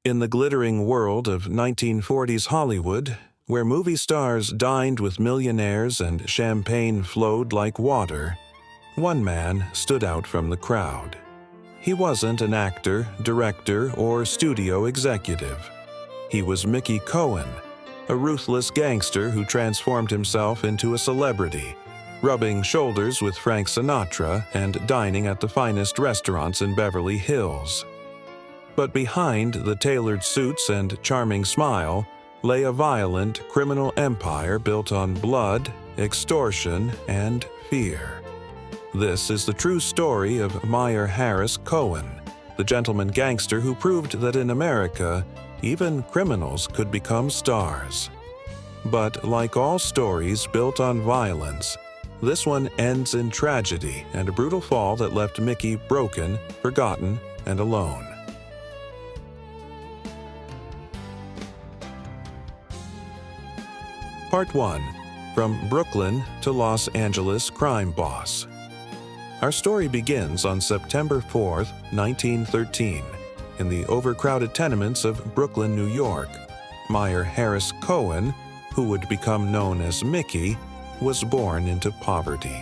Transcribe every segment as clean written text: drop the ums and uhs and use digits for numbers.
In the glittering world of 1940s Hollywood, where movie stars dined with millionaires and champagne flowed like water, one man stood out from the crowd. He wasn't an actor, director, or studio executive. He was Mickey Cohen, a ruthless gangster who transformed himself into a celebrity, rubbing shoulders with Frank Sinatra and dining at the finest restaurants in Beverly Hills. But behind the tailored suits and charming smile lay a violent criminal empire built on blood, extortion, and fear. This is the true story of Meyer Harris Cohen, the gentleman gangster who proved that in America, even criminals could become stars. But like all stories built on violence, this one ends in tragedy and a brutal fall that left Mickey broken, forgotten, and alone. Part 1. From Brooklyn to Los Angeles Crime Boss. Our story begins on September 4, 1913, in the overcrowded tenements of Brooklyn, New York. Meyer Harris Cohen, who would become known as Mickey, was born into poverty.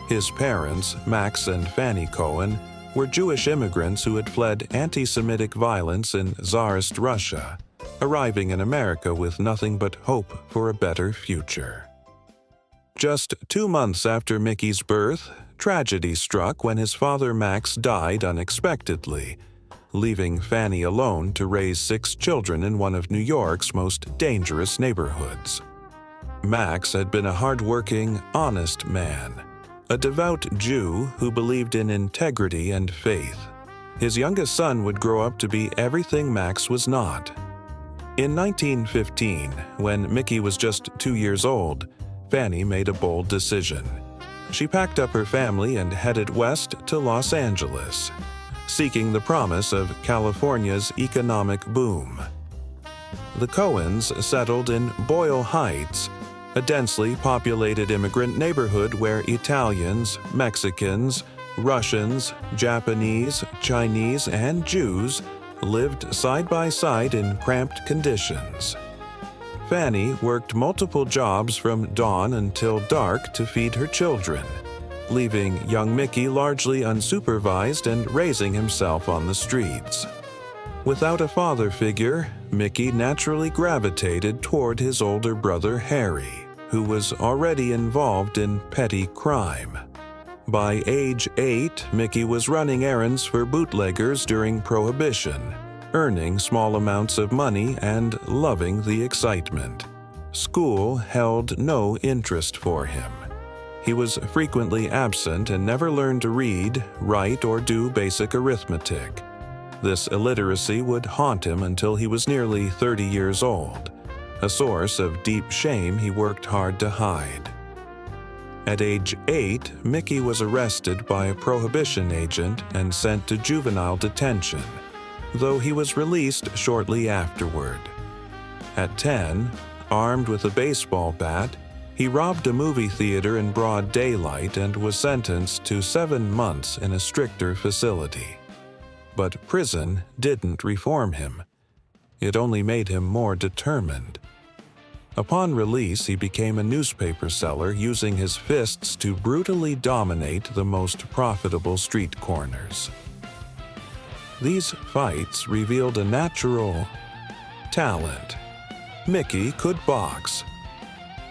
His parents, Max and Fanny Cohen, were Jewish immigrants who had fled anti-Semitic violence in Tsarist Russia, arriving in America with nothing but hope for a better future. Just 2 months after Mickey's birth, tragedy struck when his father Max died unexpectedly, leaving Fanny alone to raise 6 children in one of New York's most dangerous neighborhoods. Max had been a hard-working, honest man, a devout Jew who believed in integrity and faith. His youngest son would grow up to be everything Max was not. In 1915, when Mickey was just 2 years old, Fanny made a bold decision. She packed up her family and headed west to Los Angeles, seeking the promise of California's economic boom. The Cohens settled in Boyle Heights, a densely populated immigrant neighborhood where Italians, Mexicans, Russians, Japanese, Chinese, and Jews lived side by side in cramped conditions. Fanny worked multiple jobs from dawn until dark to feed her children, leaving young Mickey largely unsupervised and raising himself on the streets. Without a father figure, Mickey naturally gravitated toward his older brother Harry, who was already involved in petty crime. By age 8, Mickey was running errands for bootleggers during Prohibition, earning small amounts of money and loving the excitement. School held no interest for him. He was frequently absent and never learned to read, write, or do basic arithmetic. This illiteracy would haunt him until he was nearly 30 years old, a source of deep shame he worked hard to hide. At age 8, Mickey was arrested by a Prohibition agent and sent to juvenile detention, though he was released shortly afterward. At 10, armed with a baseball bat, he robbed a movie theater in broad daylight and was sentenced to 7 months in a stricter facility. But prison didn't reform him. It only made him more determined. Upon release, he became a newspaper seller using his fists to brutally dominate the most profitable street corners. These fights revealed a natural talent. Mickey could box.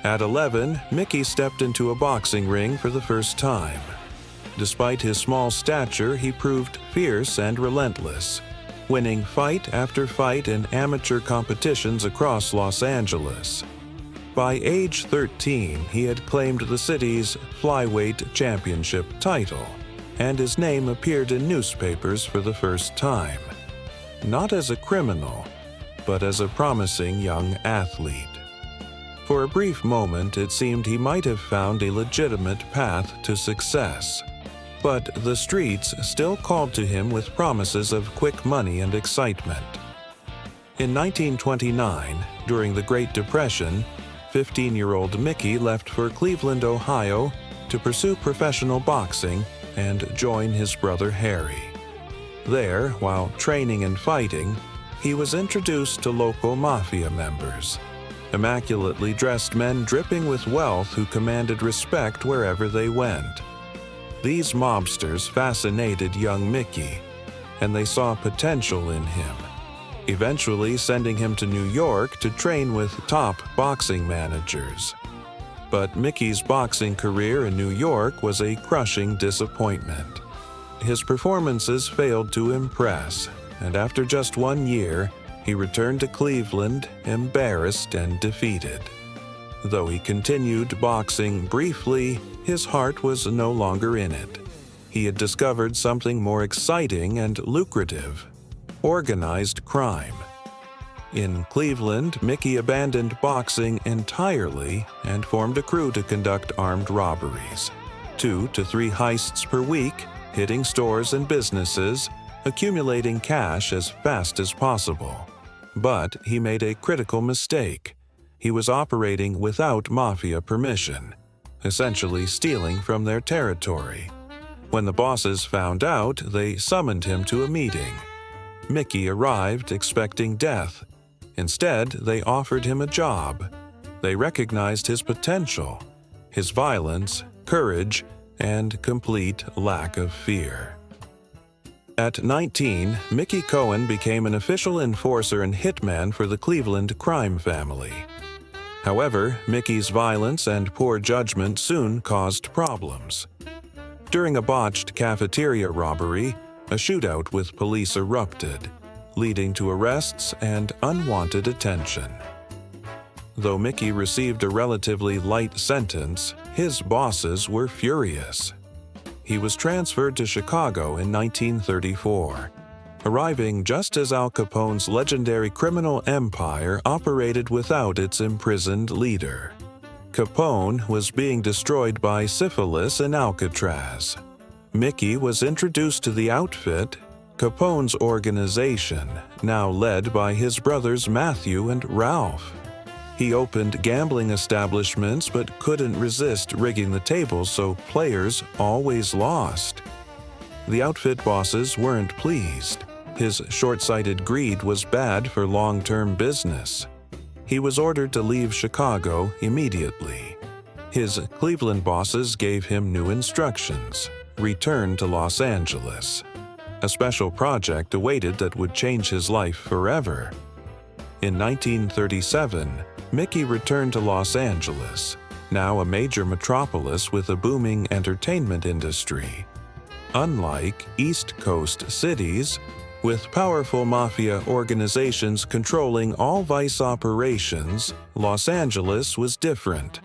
At 11, Mickey stepped into a boxing ring for the first time. Despite his small stature, he proved fierce and relentless, winning fight after fight in amateur competitions across Los Angeles. By age 13, he had claimed the city's flyweight championship title, and his name appeared in newspapers for the first time. Not as a criminal, but as a promising young athlete. For a brief moment, it seemed he might have found a legitimate path to success. But the streets still called to him with promises of quick money and excitement. In 1929, during the Great Depression, 15-year-old Mickey left for Cleveland, Ohio, to pursue professional boxing and join his brother Harry. There, while training and fighting, he was introduced to local Mafia members, immaculately dressed men dripping with wealth who commanded respect wherever they went. These mobsters fascinated young Mickey, and they saw potential in him, eventually sending him to New York to train with top boxing managers. But Mickey's boxing career in New York was a crushing disappointment. His performances failed to impress, and after just 1 year, he returned to Cleveland embarrassed and defeated. Though he continued boxing briefly, his heart was no longer in it. He had discovered something more exciting and lucrative: organized crime. In Cleveland, Mickey abandoned boxing entirely and formed a crew to conduct armed robberies. 2 to 3 heists per week, hitting stores and businesses, accumulating cash as fast as possible. But he made a critical mistake. He was operating without Mafia permission, essentially stealing from their territory. When the bosses found out, they summoned him to a meeting. Mickey arrived expecting death. Instead, they offered him a job. They recognized his potential, his violence, courage, and complete lack of fear. At 19, Mickey Cohen became an official enforcer and hitman for the Cleveland crime family. However, Mickey's violence and poor judgment soon caused problems. During a botched cafeteria robbery, a shootout with police erupted, leading to arrests and unwanted attention. Though Mickey received a relatively light sentence, his bosses were furious. He was transferred to Chicago in 1934, arriving just as Al Capone's legendary criminal empire operated without its imprisoned leader. Capone was being destroyed by syphilis in Alcatraz. Mickey was introduced to the outfit, Capone's organization, now led by his brothers Matthew and Ralph. He opened gambling establishments but couldn't resist rigging the tables, so players always lost. The outfit bosses weren't pleased. His short-sighted greed was bad for long-term business. He was ordered to leave Chicago immediately. His Cleveland bosses gave him new instructions: return to Los Angeles. A special project awaited that would change his life forever. In 1937, Mickey returned to Los Angeles, now a major metropolis with a booming entertainment industry. Unlike East Coast cities, with powerful mafia organizations controlling all vice operations, Los Angeles was different.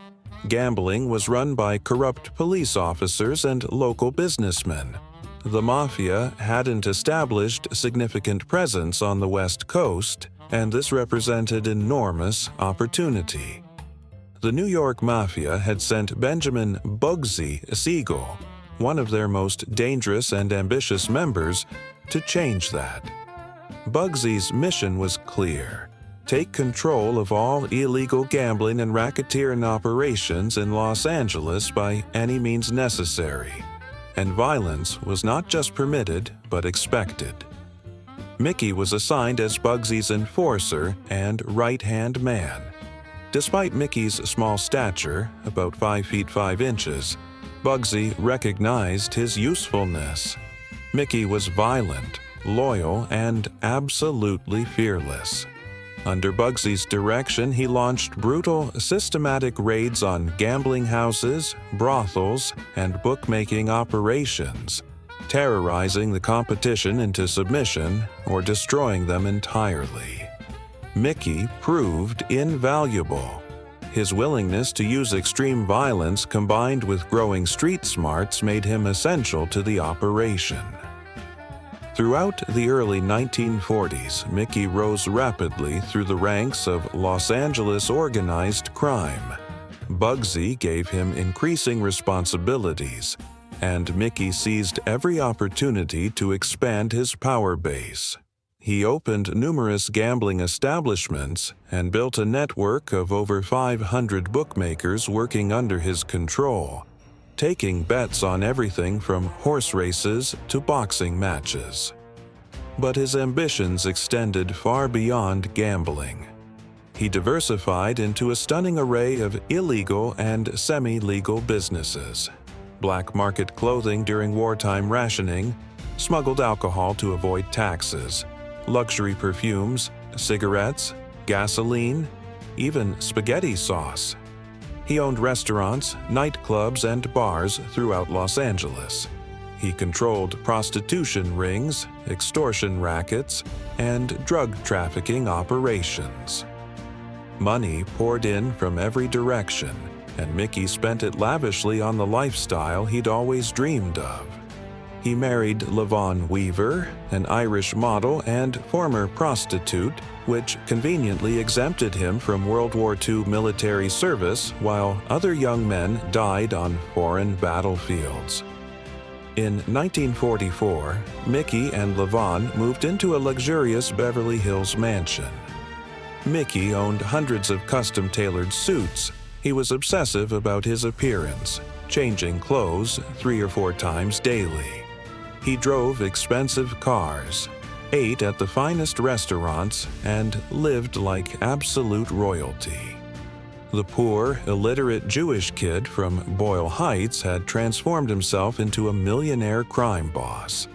Gambling was run by corrupt police officers and local businessmen. The Mafia hadn't established significant presence on the West Coast, and this represented enormous opportunity. The New York Mafia had sent Benjamin Bugsy Siegel, one of their most dangerous and ambitious members, to change that. Bugsy's mission was clear: take control of all illegal gambling and racketeering operations in Los Angeles by any means necessary. And violence was not just permitted, but expected. Mickey was assigned as Bugsy's enforcer and right-hand man. Despite Mickey's small stature, about 5 feet 5 inches, Bugsy recognized his usefulness. Mickey was violent, loyal, and absolutely fearless. Under Bugsy's direction, he launched brutal, systematic raids on gambling houses, brothels, and bookmaking operations, terrorizing the competition into submission or destroying them entirely. Mickey proved invaluable. His willingness to use extreme violence combined with growing street smarts made him essential to the operation. Throughout the early 1940s, Mickey rose rapidly through the ranks of Los Angeles organized crime. Bugsy gave him increasing responsibilities, and Mickey seized every opportunity to expand his power base. He opened numerous gambling establishments and built a network of over 500 bookmakers working under his control, taking bets on everything from horse races to boxing matches. But his ambitions extended far beyond gambling. He diversified into a stunning array of illegal and semi-legal businesses: black market clothing during wartime rationing, smuggled alcohol to avoid taxes, luxury perfumes, cigarettes, gasoline, even spaghetti sauce. He owned restaurants, nightclubs, and bars throughout Los Angeles. He controlled prostitution rings, extortion rackets, and drug trafficking operations. Money poured in from every direction, and Mickey spent it lavishly on the lifestyle he'd always dreamed of. He married LaVon Weaver, an Irish model and former prostitute, which conveniently exempted him from World War II military service while other young men died on foreign battlefields. In 1944, Mickey and LaVon moved into a luxurious Beverly Hills mansion. Mickey owned hundreds of custom-tailored suits. He was obsessive about his appearance, changing clothes 3 or 4 times daily. He drove expensive cars, ate at the finest restaurants, and lived like absolute royalty. The poor, illiterate Jewish kid from Boyle Heights had transformed himself into a millionaire crime boss.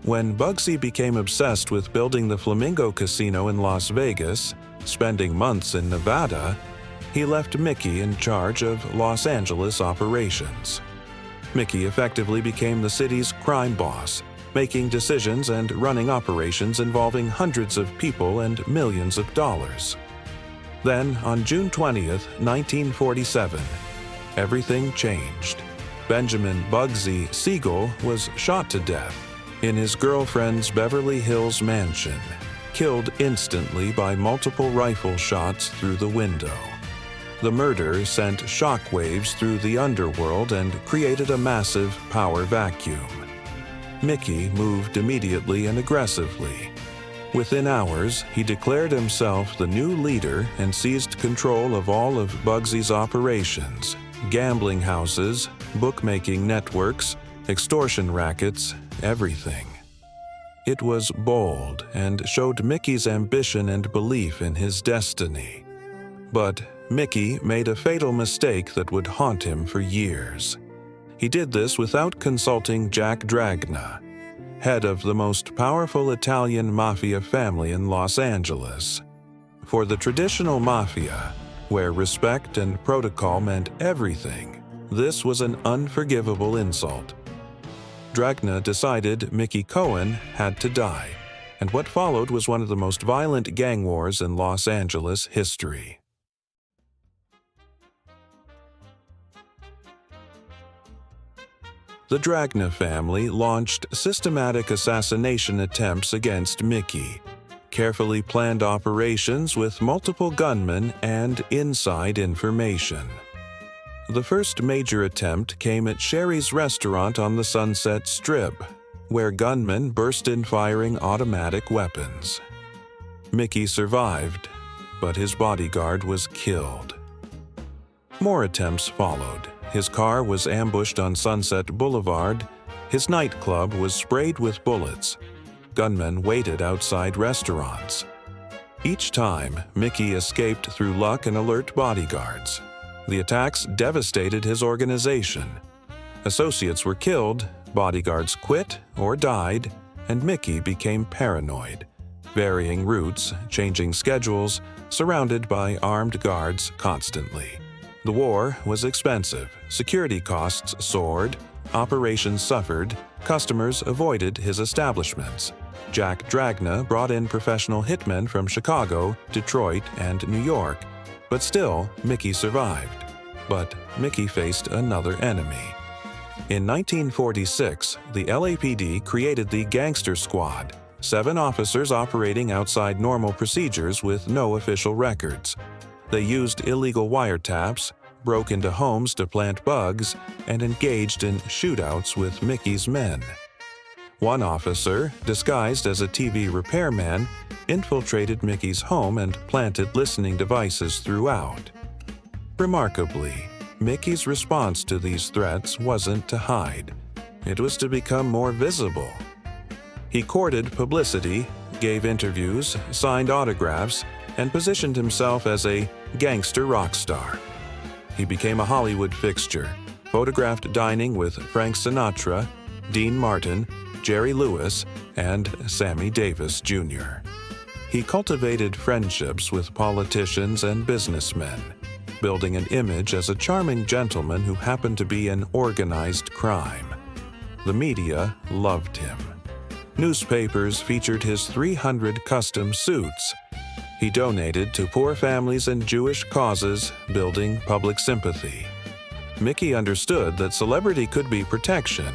When Bugsy became obsessed with building the Flamingo Casino in Las Vegas, spending months in Nevada, he left Mickey in charge of Los Angeles operations. Mickey effectively became the city's crime boss, making decisions and running operations involving hundreds of people and millions of dollars. Then, on June 20th, 1947, everything changed. Benjamin Bugsy Siegel was shot to death in his girlfriend's Beverly Hills mansion, killed instantly by multiple rifle shots through the window. The murder sent shockwaves through the underworld and created a massive power vacuum. Mickey moved immediately and aggressively. Within hours, he declared himself the new leader and seized control of all of Bugsy's operations: gambling houses, bookmaking networks, extortion rackets, everything. It was bold and showed Mickey's ambition and belief in his destiny. But Mickey made a fatal mistake that would haunt him for years. He did this without consulting Jack Dragna, head of the most powerful Italian Mafia family in Los Angeles. For the traditional Mafia, where respect and protocol meant everything, this was an unforgivable insult. Dragna decided Mickey Cohen had to die, and what followed was one of the most violent gang wars in Los Angeles history. The Dragna family launched systematic assassination attempts against Mickey, carefully planned operations with multiple gunmen and inside information. The first major attempt came at Sherry's restaurant on the Sunset Strip, where gunmen burst in firing automatic weapons. Mickey survived, but his bodyguard was killed. More attempts followed. His car was ambushed on Sunset Boulevard. His nightclub was sprayed with bullets. Gunmen waited outside restaurants. Each time, Mickey escaped through luck and alert bodyguards. The attacks devastated his organization. Associates were killed, bodyguards quit or died, and Mickey became paranoid, varying routes, changing schedules, surrounded by armed guards constantly. The war was expensive, security costs soared, operations suffered, customers avoided his establishments. Jack Dragna brought in professional hitmen from Chicago, Detroit, and New York, but still, Mickey survived. But Mickey faced another enemy. In 1946, the LAPD created the Gangster Squad, 7 officers operating outside normal procedures with no official records. They used illegal wiretaps, broke into homes to plant bugs, and engaged in shootouts with Mickey's men. One officer, disguised as a TV repairman, infiltrated Mickey's home and planted listening devices throughout. Remarkably, Mickey's response to these threats wasn't to hide. It was to become more visible. He courted publicity, gave interviews, signed autographs, and positioned himself as a gangster rock star. He became a Hollywood fixture, photographed dining with Frank Sinatra, Dean Martin, Jerry Lewis, and Sammy Davis Jr. He cultivated friendships with politicians and businessmen, building an image as a charming gentleman who happened to be in organized crime. The media loved him. Newspapers featured his 300 custom suits. He donated to poor families and Jewish causes, building public sympathy. Mickey understood that celebrity could be protection.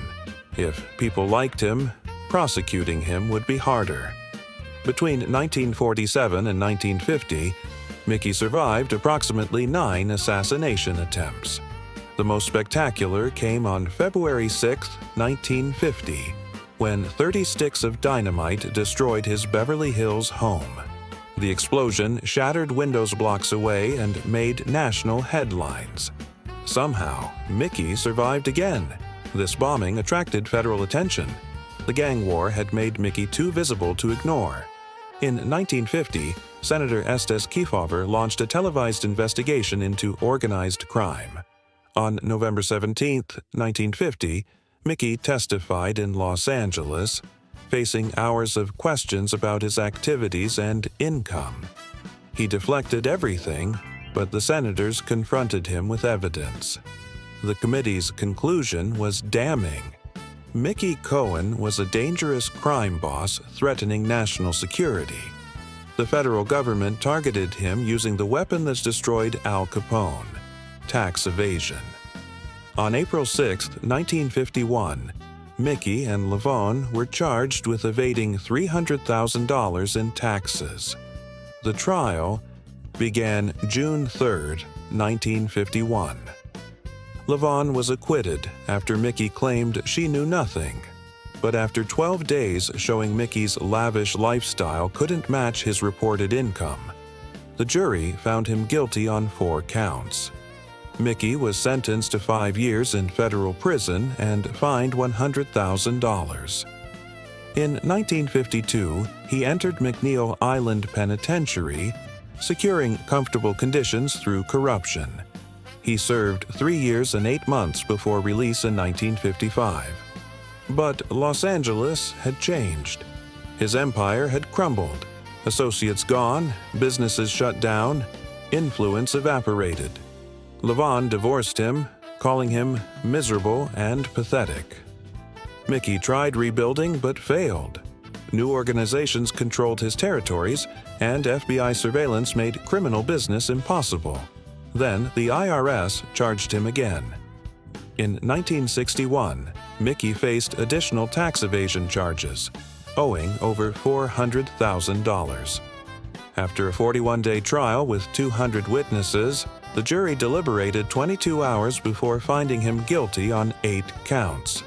If people liked him, prosecuting him would be harder. Between 1947 and 1950, Mickey survived approximately 9 assassination attempts. The most spectacular came on February 6, 1950, when 30 sticks of dynamite destroyed his Beverly Hills home. The explosion shattered windows blocks away and made national headlines. Somehow, Mickey survived again. This bombing attracted federal attention. The gang war had made Mickey too visible to ignore. In 1950, Senator Estes Kefauver launched a televised investigation into organized crime. On November 17, 1950, Mickey testified in Los Angeles, facing hours of questions about his activities and income. He deflected everything, but the senators confronted him with evidence. The committee's conclusion was damning. Mickey Cohen was a dangerous crime boss threatening national security. The federal government targeted him using the weapon that's destroyed Al Capone: tax evasion. On April 6, 1951, Mickey and Lavon were charged with evading $300,000 in taxes. The trial began June 3, 1951. Lavon was acquitted after Mickey claimed she knew nothing. But after 12 days showing Mickey's lavish lifestyle couldn't match his reported income, the jury found him guilty on 4 counts. Mickey was sentenced to 5 years in federal prison and fined $100,000. In 1952, he entered McNeil Island Penitentiary, securing comfortable conditions through corruption. He served 3 years and 8 months before release in 1955. But Los Angeles had changed. His empire had crumbled. Associates gone, businesses shut down, influence evaporated. Lavon divorced him, calling him miserable and pathetic. Mickey tried rebuilding but failed. New organizations controlled his territories, and FBI surveillance made criminal business impossible. Then the IRS charged him again. In 1961, Mickey faced additional tax evasion charges, owing over $400,000. After a 41-day trial with 200 witnesses, the jury deliberated 22 hours before finding him guilty on 8 counts.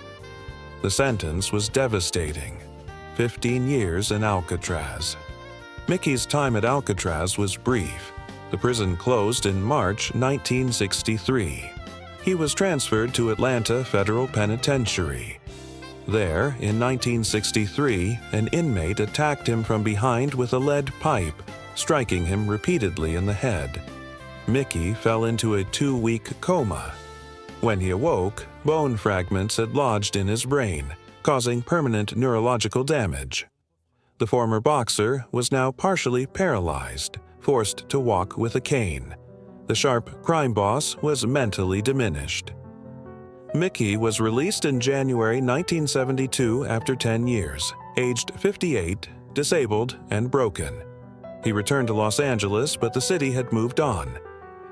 The sentence was devastating: 15 years in Alcatraz. Mickey's time at Alcatraz was brief. The prison closed in March 1963. He was transferred to Atlanta Federal Penitentiary. There, in 1963, an inmate attacked him from behind with a lead pipe, striking him repeatedly in the head. Mickey fell into a 2-week coma. When he awoke, bone fragments had lodged in his brain, causing permanent neurological damage. The former boxer was now partially paralyzed, forced to walk with a cane. The sharp crime boss was mentally diminished. Mickey was released in January 1972 after 10 years, aged 58, disabled, and broken. He returned to Los Angeles, but the city had moved on.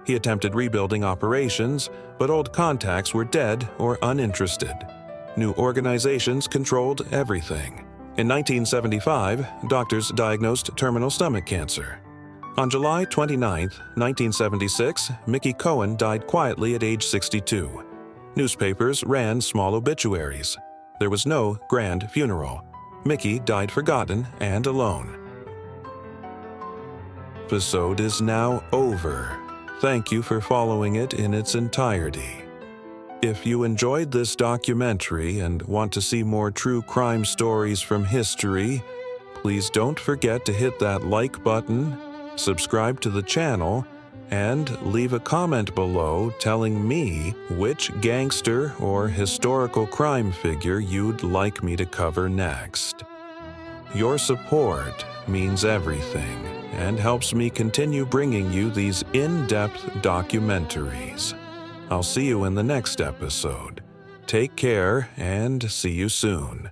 He attempted rebuilding operations, but old contacts were dead or uninterested. New organizations controlled everything. In 1975, doctors diagnosed terminal stomach cancer. On July 29, 1976, Mickey Cohen died quietly at age 62. Newspapers ran small obituaries. There was no grand funeral. Mickey died forgotten and alone. Episode is now over. Thank you for following it in its entirety. If you enjoyed this documentary and want to see more true crime stories from history, please don't forget to hit that like button, subscribe to the channel, and leave a comment below telling me which gangster or historical crime figure you'd like me to cover next. Your support means everything and helps me continue bringing you these in-depth documentaries. I'll see you in the next episode. Take care and see you soon.